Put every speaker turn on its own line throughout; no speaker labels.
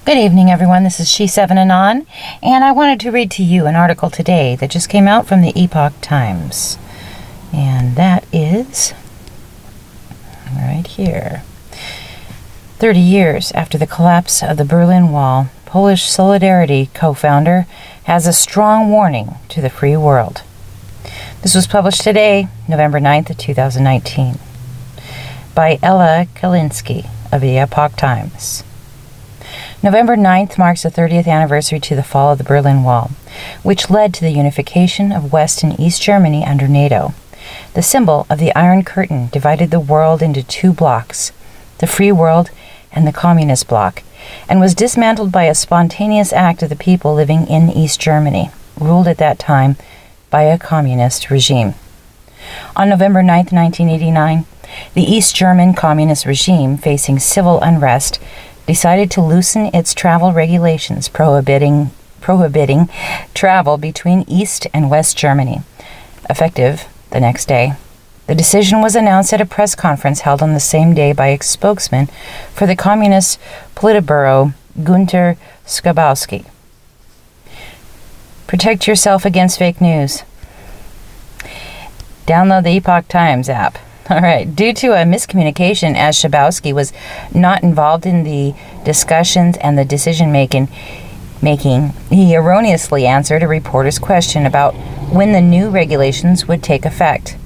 Good evening, everyone. This is She7 Anon, and I wanted to read to you an article today that just came out from the Epoch Times. And that is right here. 30 years after the collapse of the Berlin Wall, Polish Solidarity co-founder has a strong warning to the free world. This was published today, November 9th, 2019, by Ella Kalinski of the Epoch Times. November 9th marks the 30th anniversary to the fall of the Berlin Wall, which led to the unification of West and East Germany under NATO. The symbol of the Iron Curtain divided the world into two blocks, the free world and the communist bloc, and was dismantled by a spontaneous act of the people living in East Germany, ruled at that time by a communist regime. On November 9th, 1989, the East German communist regime, facing civil unrest, decided to loosen its travel regulations prohibiting travel between East and West Germany, effective the next day. The decision was announced at a press conference held on the same day by a spokesman for the Communist Politburo, Gunter Schabowski. Protect yourself against fake news. Download the Epoch Times app. All right. Due to a miscommunication, as Schabowski was not involved in the discussions and the decision-making, he erroneously answered a reporter's question about when the new regulations would take effect.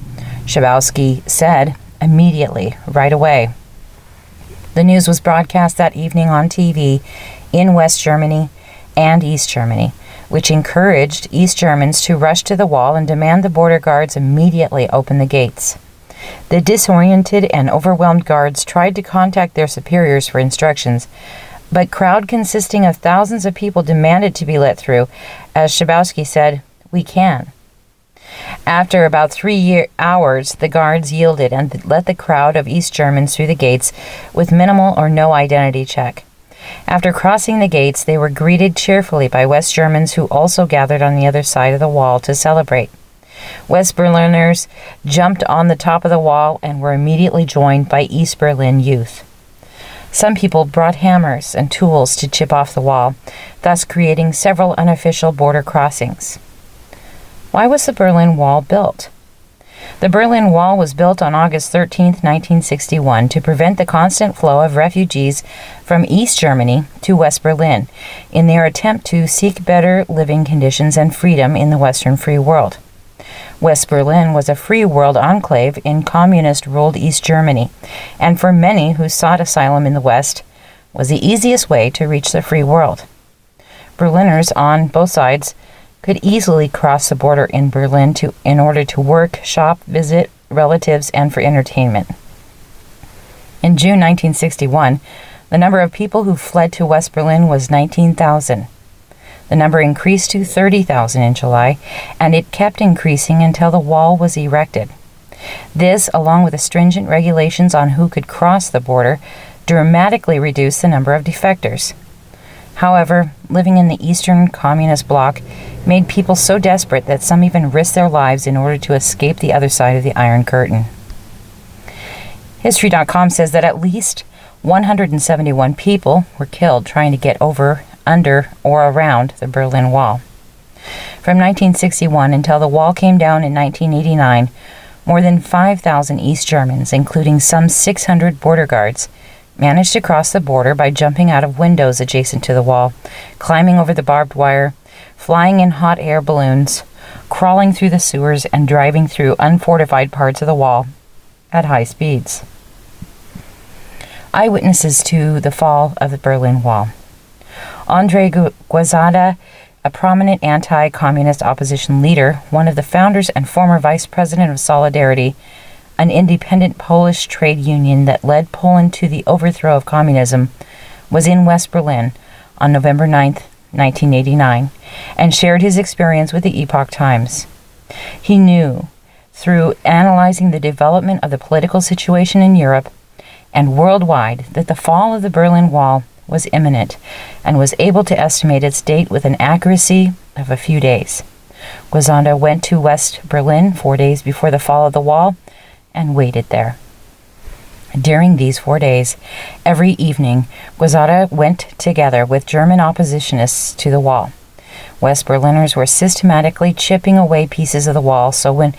Schabowski said, immediately, right away. The news was broadcast that evening on TV in West Germany and East Germany, which encouraged East Germans to rush to the wall and demand the border guards immediately open the gates. The disoriented and overwhelmed guards tried to contact their superiors for instructions, but crowd consisting of thousands of people demanded to be let through. As Schabowski said, "We can." After about 3 hours, the guards yielded and let the crowd of East Germans through the gates with minimal or no identity check. After crossing the gates, they were greeted cheerfully by West Germans who also gathered on the other side of the wall to celebrate. West Berliners jumped on the top of the wall and were immediately joined by East Berlin youth. Some people brought hammers and tools to chip off the wall, thus creating several unofficial border crossings. Why was the Berlin Wall built? The Berlin Wall was built on August 13, 1961, to prevent the constant flow of refugees from East Germany to West Berlin in their attempt to seek better living conditions and freedom in the Western free world. West Berlin was a free world enclave in communist-ruled East Germany, and for many who sought asylum in the West, was the easiest way to reach the free world. Berliners on both sides could easily cross the border in Berlin in order to work, shop, visit relatives, and for entertainment. In June 1961, the number of people who fled to West Berlin was 19,000. The number increased to 30,000 in July, and it kept increasing until the wall was erected. This, along with the stringent regulations on who could cross the border, dramatically reduced the number of defectors. However, living in the Eastern Communist bloc made people so desperate that some even risked their lives in order to escape the other side of the Iron Curtain. History.com says that at least 171 people were killed trying to get over, under, or around the Berlin Wall. From 1961 until the wall came down in 1989, more than 5,000 East Germans, including some 600 border guards, managed to cross the border by jumping out of windows adjacent to the wall, climbing over the barbed wire, flying in hot air balloons, crawling through the sewers, and driving through unfortified parts of the wall at high speeds. Eyewitnesses to the fall of the Berlin Wall. Andrei Guazada, a prominent anti-communist opposition leader, one of the founders and former vice president of Solidarity, an independent Polish trade union that led Poland to the overthrow of communism, was in West Berlin on November 9th, 1989, and shared his experience with the Epoch Times. He knew, through analyzing the development of the political situation in Europe and worldwide, that the fall of the Berlin Wall was imminent, and was able to estimate its date with an accuracy of a few days. Guazanda went to West Berlin 4 days before the fall of the wall and waited there. During these 4 days, every evening, Guazzata went together with German oppositionists to the wall. West Berliners were systematically chipping away pieces of the wall, so when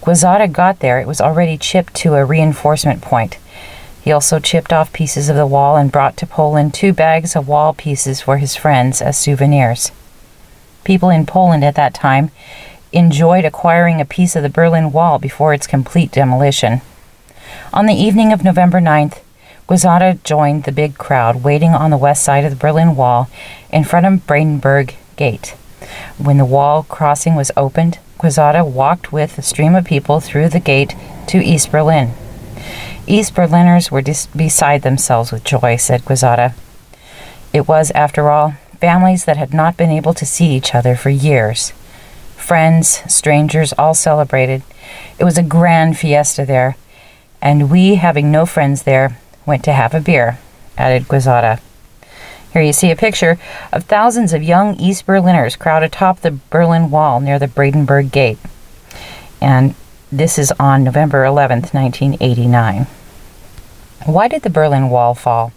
Guazzata got there, it was already chipped to a reinforcement point. He also chipped off pieces of the wall and brought to Poland 2 bags of wall pieces for his friends as souvenirs. People in Poland at that time enjoyed acquiring a piece of the Berlin Wall before its complete demolition. On the evening of November 9th, Guazzata joined the big crowd waiting on the west side of the Berlin Wall in front of Brandenburg Gate. When the wall crossing was opened, Guazzata walked with a stream of people through the gate to East Berlin. East Berliners were beside themselves with joy, said Guazzata. It was, after all, families that had not been able to see each other for years. Friends, strangers, all celebrated. It was a grand fiesta there, and we, having no friends there, went to have a beer, added Guazzata. Here you see a picture of thousands of young East Berliners crowd atop the Berlin Wall near the Brandenburg Gate. And this is on November 11th, 1989. Why did the Berlin Wall fall?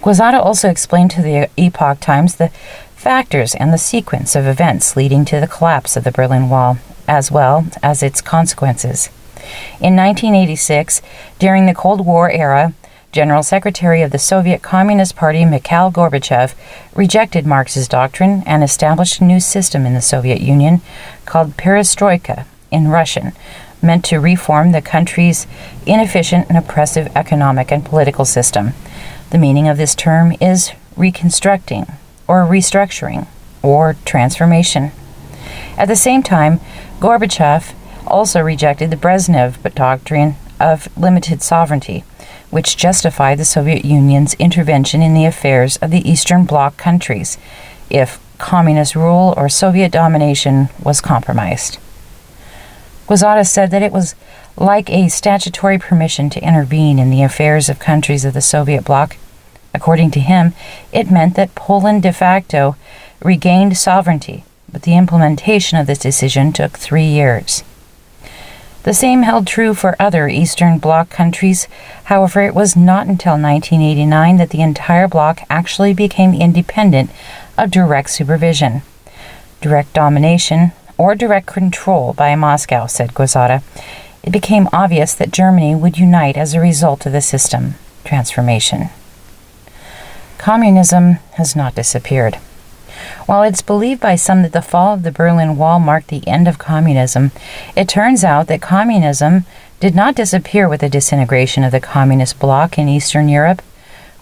Guazzata also explained to the Epoch Times the factors and the sequence of events leading to the collapse of the Berlin Wall, as well as its consequences. In 1986, during the Cold War era, General Secretary of the Soviet Communist Party Mikhail Gorbachev rejected Marx's doctrine and established a new system in the Soviet Union called perestroika in Russian, meant to reform the country's inefficient and oppressive economic and political system. The meaning of this term is reconstructing, or restructuring, or transformation. At the same time, Gorbachev also rejected the Brezhnev doctrine of limited sovereignty, which justified the Soviet Union's intervention in the affairs of the Eastern Bloc countries if communist rule or Soviet domination was compromised. Guazzata said that it was like a statutory permission to intervene in the affairs of countries of the Soviet bloc. According to him, it meant that Poland de facto regained sovereignty, but the implementation of this decision took 3 years. The same held true for other Eastern Bloc countries. However, it was not until 1989 that the entire bloc actually became independent of direct supervision. Direct domination, or direct control by Moscow, said Guazzata. It became obvious that Germany would unite as a result of the system transformation. Communism has not disappeared. While it's believed by some that the fall of the Berlin Wall marked the end of communism, it turns out that communism did not disappear with the disintegration of the communist bloc in Eastern Europe.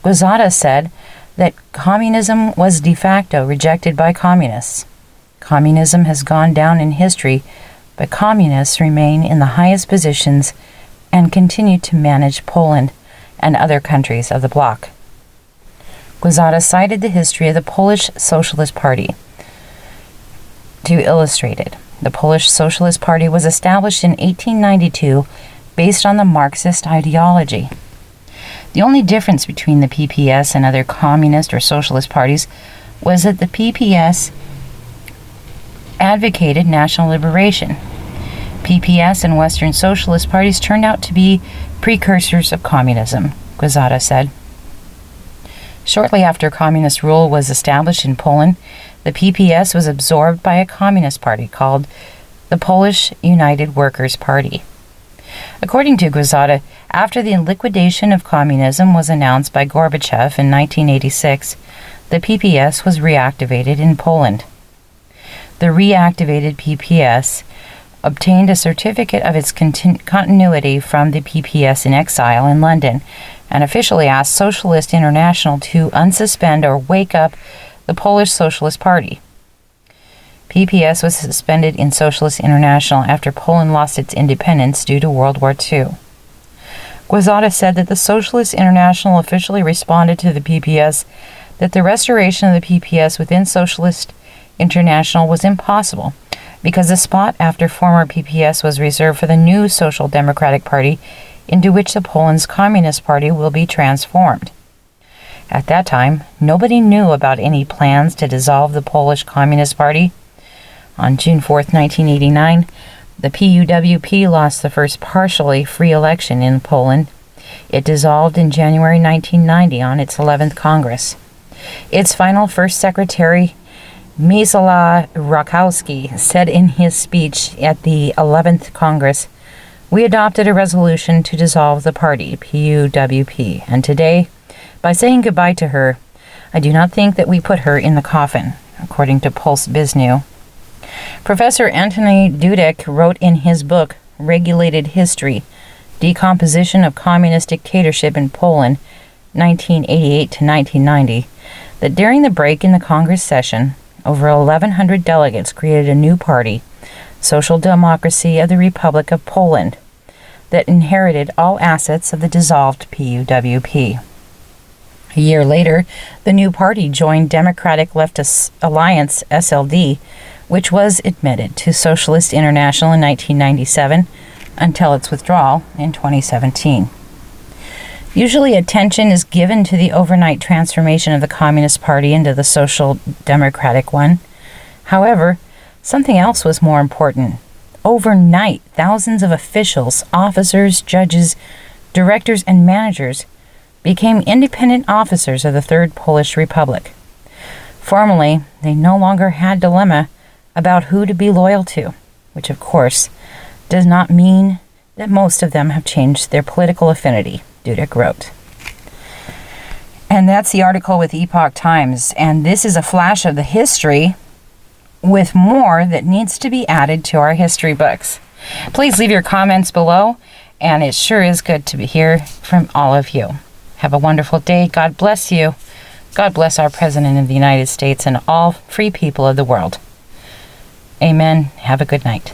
Guazzata said that communism was de facto rejected by communists. Communism has gone down in history, but communists remain in the highest positions and continue to manage Poland and other countries of the bloc. Guazzata cited the history of the Polish Socialist Party to illustrate it. The Polish Socialist Party was established in 1892 based on the Marxist ideology. The only difference between the PPS and other communist or socialist parties was that the PPS advocated national liberation. PPS and Western socialist parties turned out to be precursors of communism, Guazzata said. Shortly after communist rule was established in Poland, the PPS was absorbed by a communist party called the Polish United Workers' Party. According to Guazzata, after the liquidation of communism was announced by Gorbachev in 1986, the PPS was reactivated in Poland. The reactivated PPS obtained a certificate of its continuity from the PPS in exile in London and officially asked Socialist International to unsuspend or wake up the Polish Socialist Party. PPS was suspended in Socialist International after Poland lost its independence due to World War II. Guazzata said that the Socialist International officially responded to the PPS that the restoration of the PPS within Socialist International was impossible because the spot after former PPS was reserved for the new Social Democratic Party into which the Poland's Communist Party will be transformed. At that time, nobody knew about any plans to dissolve the Polish Communist Party. On June 4, 1989, the PUWP lost the first partially free election in Poland. It dissolved in January 1990 on its 11th Congress. Its final first secretary, Mieczysław Rakowski, said in his speech at the 11th Congress, "We adopted a resolution to dissolve the party, PUWP, and today, by saying goodbye to her, I do not think that we put her in the coffin," according to Pulse BizNews. Professor Antony Dudek wrote in his book, Regulated History, Decomposition of Communist Dictatorship in Poland, 1988 to 1990, that during the break in the Congress session, over 1,100 delegates created a new party, Social Democracy of the Republic of Poland, that inherited all assets of the dissolved PUWP. A year later, the new party joined Democratic Leftist Alliance, SLD, which was admitted to Socialist International in 1997 until its withdrawal in 2017. Usually attention is given to the overnight transformation of the Communist Party into the Social Democratic one. However, something else was more important. Overnight, thousands of officials, officers, judges, directors, and managers became independent officers of the Third Polish Republic. Formally, they no longer had a dilemma about who to be loyal to, which of course does not mean that most of them have changed their political affinity, Dudek wrote. And that's the article with Epoch Times, and this is a flash of the history with more that needs to be added to our history books. Please leave your comments below, and it sure is good to hear from all of you. Have a wonderful day. God bless you. God bless our President of the United States and all free people of the world. Amen. Have a good night.